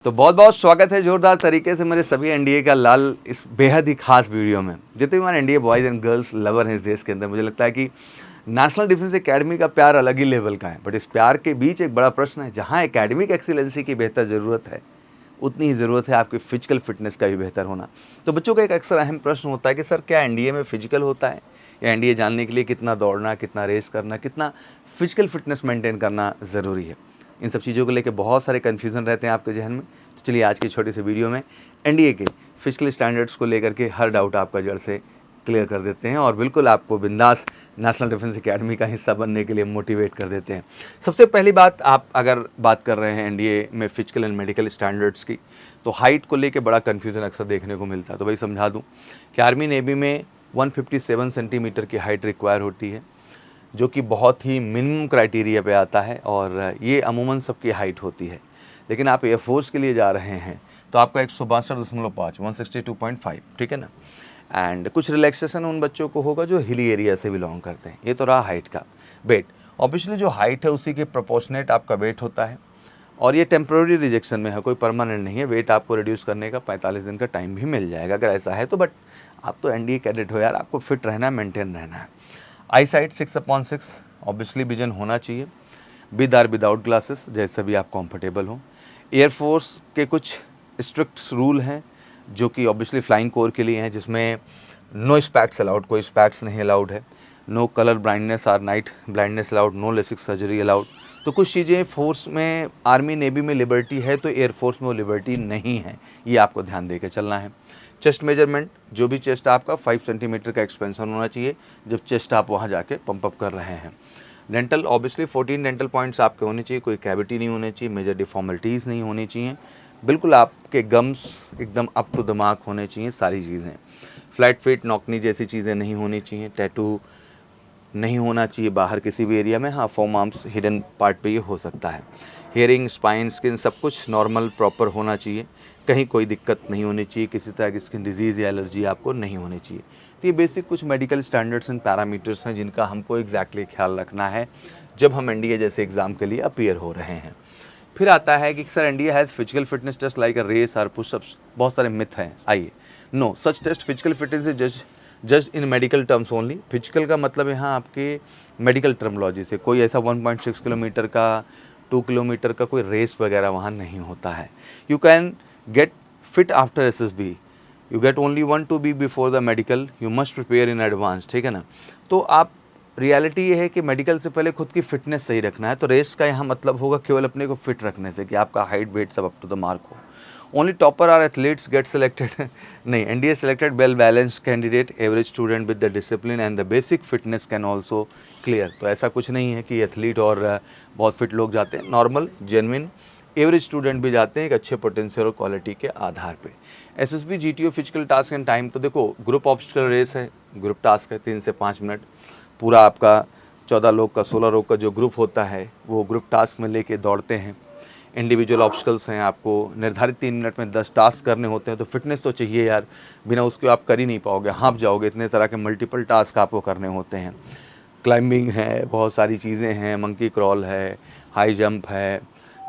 तो बहुत बहुत स्वागत है जोरदार तरीके से मेरे सभी एनडीए का लाल इस बेहद ही खास वीडियो में। जितने भी हमारे NDA boys and girls lover हैं इस देश के अंदर, मुझे लगता है कि नेशनल डिफेंस एकेडमी का प्यार अलग ही लेवल का है। बट इस प्यार के बीच एक बड़ा प्रश्न है, जहाँ एकेडमिक एक्सीलेंसी की बेहतर ज़रूरत है, उतनी ही ज़रूरत है आपकी फिजिकल फिटनेस का भी बेहतर होना। तो बच्चों का एक अक्सर अहम प्रश्न होता है कि सर क्या एनडीए में फिजिकल होता है, या एनडीए जानने के लिए कितना दौड़ना, कितना रेस करना, कितना फिजिकल फिटनेस मेंटेन करना ज़रूरी है। इन सब चीज़ों को लेकर बहुत सारे कन्फ्यूज़न रहते हैं आपके जहन में। तो चलिए आज की छोटी सी वीडियो में एनडीए के फिजिकल स्टैंडर्ड्स को लेकर के हर डाउट आपका जड़ से क्लियर कर देते हैं और बिल्कुल आपको बिंदास नेशनल डिफेंस एकेडमी का हिस्सा बनने के लिए मोटिवेट कर देते हैं। सबसे पहली बात, आप अगर बात कर रहे हैं एनडीए में फिजिकल एंड मेडिकल स्टैंडर्ड्स की, तो हाइट को लेकर बड़ा कन्फ्यूज़न अक्सर देखने को मिलता है। तो भाई समझा दूँ कि आर्मी नेवी में 157 सेंटीमीटर की हाइट रिक्वायर होती है, जो कि बहुत ही मिनिमम क्राइटेरिया पे आता है और ये अमूमन सबकी हाइट होती है। लेकिन आप एयरफोर्स के लिए जा रहे हैं तो आपका 162.5 162.5, ठीक है ना। एंड कुछ रिलैक्सेशन उन बच्चों को होगा जो हिली एरिया से बिलोंग करते हैं। ये तो रहा हाइट का। वेट, ऑब्वियसली जो हाइट है उसी के प्रोपोर्शनेट आपका वेट होता है और ये टेम्प्रेरी रिजेक्शन में है, कोई परमानेंट नहीं है। वेट आपको रिड्यूस करने का 45 दिन का टाइम भी मिल जाएगा अगर ऐसा है तो। बट आप तो एनडीए कैडेट हो यार, आपको फिट रहना है, मेंटेन रहना है। आई साइट 6/6, ऑब्वियसली विजन होना चाहिए, विद आर विदाउट ग्लासेस, जैसे भी आप कंफर्टेबल हो। एयरफोर्स के कुछ स्ट्रिक्ट रूल हैं जो कि ऑब्वियसली फ्लाइंग कोर के लिए हैं, जिसमें नो स्पैक्स अलाउड, कोई स्पैक्स नहीं अलाउड है। नो कलर ब्लाइंडनेस और night blindness allowed, no LASIK surgery allowed. तो कुछ चीज़ें फोर्स में, आर्मी नेवी में लिबर्टी है तो एयरफोर्स में वो लिबर्टी नहीं है, ये आपको ध्यान दे के चलना है। चेस्ट मेजरमेंट, जो भी चेस्ट आपका 5 सेंटीमीटर का एक्सपेंशन होना चाहिए जब चेस्ट आप वहाँ जाके पंप अप कर रहे हैं। डेंटल, ऑब्वियसली 14 डेंटल पॉइंट्स आपके होने चाहिए, कोई कैविटी नहीं होनी चाहिए, मेजर डिफॉर्मलिटीज़ नहीं होनी चाहिए, बिल्कुल आपके गम्स एकदम अप टू द मार्क होने चाहिए, सारी चीज़ें। फ्लैट फिट, नॉकनी जैसी चीज़ें नहीं होनी चाहिए, टैटू नहीं होना चाहिए बाहर किसी भी एरिया में। हाँ, फोम आर्म्स हिडन पार्ट पे ये हो सकता है। हेयरिंग, स्पाइन, स्किन सब कुछ नॉर्मल प्रॉपर होना चाहिए, कहीं कोई दिक्कत नहीं होनी चाहिए, किसी तरह की स्किन डिजीज़ या एलर्जी आपको नहीं होनी चाहिए। तो ये बेसिक कुछ मेडिकल स्टैंडर्ड्स एंड पैरामीटर्स हैं जिनका हमको एग्जैक्टली ख्याल रखना है जब हम एनडीए जैसे एग्ज़ाम के लिए अपीयर हो रहे हैं। फिर आता है कि sir NDA has physical fitness test like a race और पुशअप्स। बहुत सारे मिथ हैं। आइए, no such test physical fitness is just in medical terms only. Physical का मतलब यहाँ आपके मेडिकल टर्मोलॉजी से, कोई ऐसा 1.6 किलोमीटर का, 2 किलोमीटर का कोई रेस वगैरह वहाँ नहीं होता है। You can get fit after SSB, you get only 1 to be before the medical, you must prepare in advance, ठीक है ना। तो आप, रियलिटी ये है कि मेडिकल से पहले खुद की फिटनेस सही रखना है। तो रेस का यहाँ मतलब होगा केवल अपने को फिट रखने से, कि आपका हाइट वेट सब अप टू द मार्क हो। Only topper or athletes get selected नहीं, NDA selected well balanced candidate, average student with the discipline and the basic fitness can also clear. तो ऐसा कुछ नहीं है कि एथलीट और बहुत फिट लोग जाते हैं, नॉर्मल जेन्युइन एवरेज स्टूडेंट भी जाते हैं एक अच्छे पोटेंशियल और क्वालिटी के आधार पे। SSB GTO physical task and time, तो देखो ग्रुप ऑब्स्टिकल रेस है, ग्रुप टास्क है 3 से 5 मिनट। पूरा आपका 14 लोग का, 16 लोग का जो ग्रुप होता है वो ग्रुप टास्क में लेके दौड़ते हैं। इंडिविजुअल ऑब्स्टिकल्स हैं, आपको निर्धारित 3 मिनट में 10 टास्क करने होते हैं। तो फिटनेस तो चाहिए यार, बिना उसके आप कर ही नहीं पाओगे, हाँप जाओगे। इतने तरह के मल्टीपल टास्क आपको करने होते हैं। क्लाइंबिंग है, बहुत सारी चीज़ें हैं, मंकी क्रॉल है, हाई जंप है,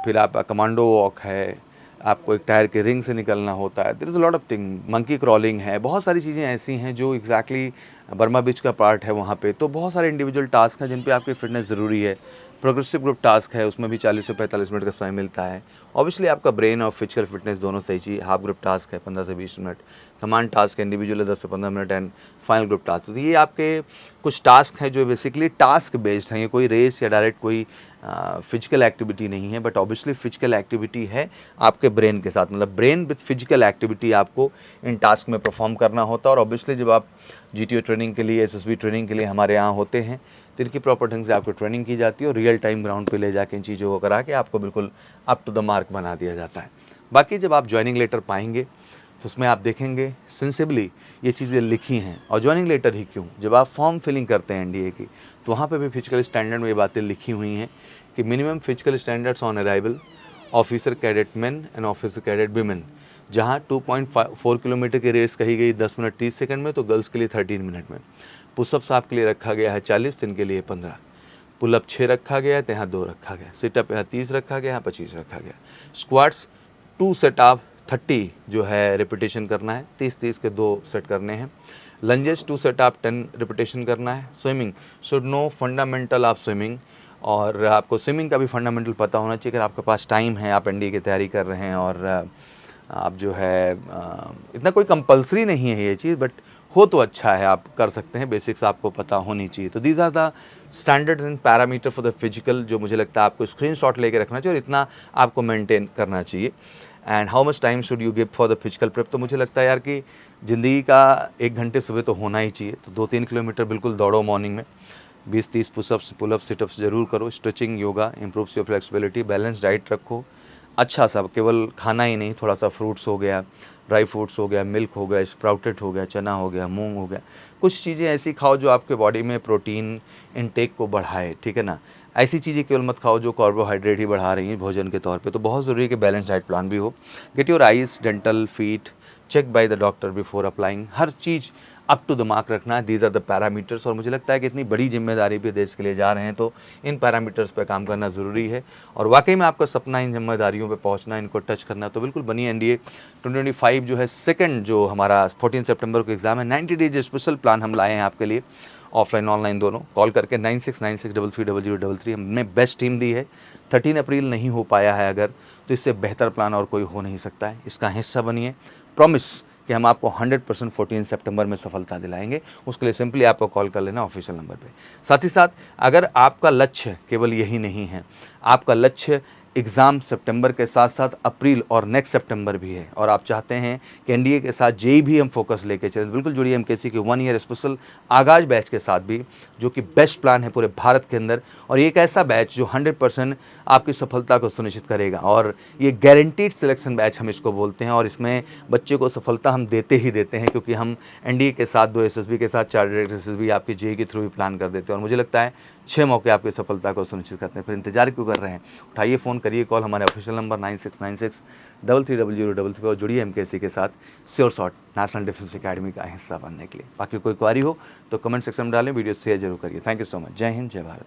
फिर आपका कमांडो वॉक है, आपको एक टायर के रिंग से निकलना होता है। There is a lot of thing, monkey crawling है, बहुत सारी चीज़ें ऐसी हैं जो एग्जैक्टली बर्मा बीच का पार्ट है वहाँ पे। तो बहुत सारे इंडिविजुअल टास्क हैं जिन पे आपकी फिटनेस ज़रूरी है। प्रोग्रेसिव ग्रुप टास्क है, उसमें भी 40 से 45 मिनट का समय मिलता है। ऑब्वियसली आपका ब्रेन और फिजिकल फिटनेस दोनों सही चाहिए। हाफ ग्रुप टास्क है 15 से 20 मिनट, कमांड टास्क है इंडिविजुअल है 10 से 15 minute, and final group task. तो ये आपके कुछ टास्क हैं जो बेसिकली टास्क बेस्ड हैं, ये कोई रेस या डायरेक्ट कोई फिजिकल एक्टिविटी नहीं है। बट ऑब्वियसली फिजिकल एक्टिविटी है आपके ब्रेन के साथ, मतलब ब्रेन विद फिजिकल एक्टिविटी आपको इन टास्क में परफॉर्म करना होता है। और ऑब्वियसली जब आप जीटीओ ट्रेनिंग के लिए, एसएसबी ट्रेनिंग के लिए हमारे यहाँ होते हैं तो इनकी प्रॉपर ढंग से आपको ट्रेनिंग की जाती है और रियल टाइम ग्राउंड पे ले जाके इन चीज़ों को करा के आपको बिल्कुल अप टू द मार्क बना दिया जाता है। बाकी जब आप ज्वाइनिंग लेटर पाएंगे तो उसमें आप देखेंगे सेंसिबली ये चीज़ें लिखी हैं। और ज्वाइनिंग लेटर ही क्यों, जब आप फॉर्म फिलिंग करते हैं एनडीए की, तो वहाँ पे भी फिजिकल स्टैंडर्ड में ये बातें लिखी हुई हैं कि minimum physical standards on arrival officer cadet main and officer cadet women. जहाँ 2.4 किलोमीटर की रेस कही गई 10 मिनट 30 सेकंड में, तो गर्ल्स के लिए 13 मिनट में। पुशअप्स आपके लिए रखा गया है 40, तो इनके लिए 15। पुलअप 6 रखा गया है तो यहाँ 2 रखा गया। सिटअप यहाँ 30 रखा गया, यहाँ 25 रखा गया। स्क्वाट्स 2 सेट आप 30 जो है रिपीटेशन करना है, 30-30 के 2 सेट करने हैं। लंजेस 2 सेट आप 10 रिपीटेशन करना है। Swimming should know fundamental of swimming, और आपको स्विमिंग का भी फंडामेंटल पता होना चाहिए। अगर आपके पास टाइम है, आप एनडीए की तैयारी कर रहे हैं और आप जो है इतना कोई कंपलसरी नहीं है ये चीज़, बट हो तो अच्छा है, आप कर सकते हैं, बेसिक्स आपको पता होनी चाहिए। तो these are the standards and parameter for the physical, जो मुझे लगता है आपको स्क्रीनशॉट लेके रखना चाहिए और इतना आपको मेंटेन करना चाहिए। And how much time should you give for the physical prep, तो मुझे लगता है यार कि ज़िंदगी का 1 घंटे सुबह तो होना ही चाहिए। तो 2-3 किलोमीटर बिल्कुल दौड़ो मॉर्निंग में, 20-30 पुशअप्स पुलअप्स सिटअप्स ज़रूर करो, stretching yoga improves your flexibility, balance diet रखो, अच्छा सा, केवल खाना ही नहीं, थोड़ा सा फ्रूट्स हो गया, ड्राई फ्रूट्स हो गया, मिल्क हो गया, स्प्राउटेड हो गया, चना हो गया, मूंग हो गया, कुछ चीज़ें ऐसी खाओ जो आपके बॉडी में प्रोटीन इनटेक को बढ़ाए, ठीक है ना। ऐसी चीज़ें केवल मत खाओ जो कार्बोहाइड्रेट ही बढ़ा रही हैं भोजन के तौर पे। तो बहुत ज़रूरी है कि बैलेंस डाइट प्लान भी हो। Get your eyes, dental, feet check by the doctor before applying, हर चीज़ अप टू द मार्क रखना है। दीज आर द पैरामीटर्स, और मुझे लगता है कि इतनी बड़ी जिम्मेदारी भी देश के लिए जा रहे हैं तो इन पैरामीटर्स पे काम करना ज़रूरी है। और वाकई में आपका सपना इन जिम्मेदारियों पे पहुंचना, इनको टच करना, तो बिल्कुल बनिए। एनडीए 2025 जो है सेकंड जो हमारा 14 सितंबर को एग्ज़ाम है, 90 डेज स्पेशल प्लान हम लाए हैं आपके लिए, ऑफलाइन ऑनलाइन दोनों। कॉल करके 9696330033, हमने बेस्ट टीम दी है। 13 अप्रैल नहीं हो पाया है अगर, तो इससे बेहतर प्लान और कोई हो नहीं सकता है। इसका हिस्सा बनिए, प्रॉमिस कि हम आपको 100% 14 सितंबर में सफलता दिलाएंगे। उसके लिए सिंपली आपको कॉल कर लेना ऑफिशियल नंबर पे। साथ ही साथ अगर आपका लक्ष्य केवल यही नहीं है, आपका लक्ष्य एग्ज़ाम सितंबर के साथ साथ अप्रैल और नेक्स्ट सितंबर भी है, और आप चाहते हैं कि एनडीए के साथ जेई भी हम फोकस लेके चलें, बिल्कुल जुड़िए एमकेसी के 1 ईयर स्पेशल आगाज बैच के साथ भी, जो कि बेस्ट प्लान है पूरे भारत के अंदर। और ये एक ऐसा बैच जो 100% आपकी सफलता को सुनिश्चित करेगा, और ये गारंटीड सिलेक्शन बैच हम इसको बोलते हैं। और इसमें बच्चे को सफलता हम देते ही देते हैं, क्योंकि हम एनडीए के साथ 2 एसएसबी के साथ 4 डायरेक्ट एसएसबी आपकी जेई के थ्रू भी प्लान कर देते हैं। और मुझे लगता है 6 मौके आपकी सफलता को सुनिश्चित करते हैं। फिर इंतजार क्यों कर रहे हैं, उठाइए फ़ोन करिए कॉल, हमारे ऑफिशियल नंबर 9696330033 और जुड़िए एमकेसी के साथ sure shot national defence academy का हिस्सा बनने के लिए। बाकी कोई क्वारी हो तो कमेंट सेक्शन में डालें, वीडियो शेयर जरूर करिए। Thank you so much. जय हिंद, जय भारत।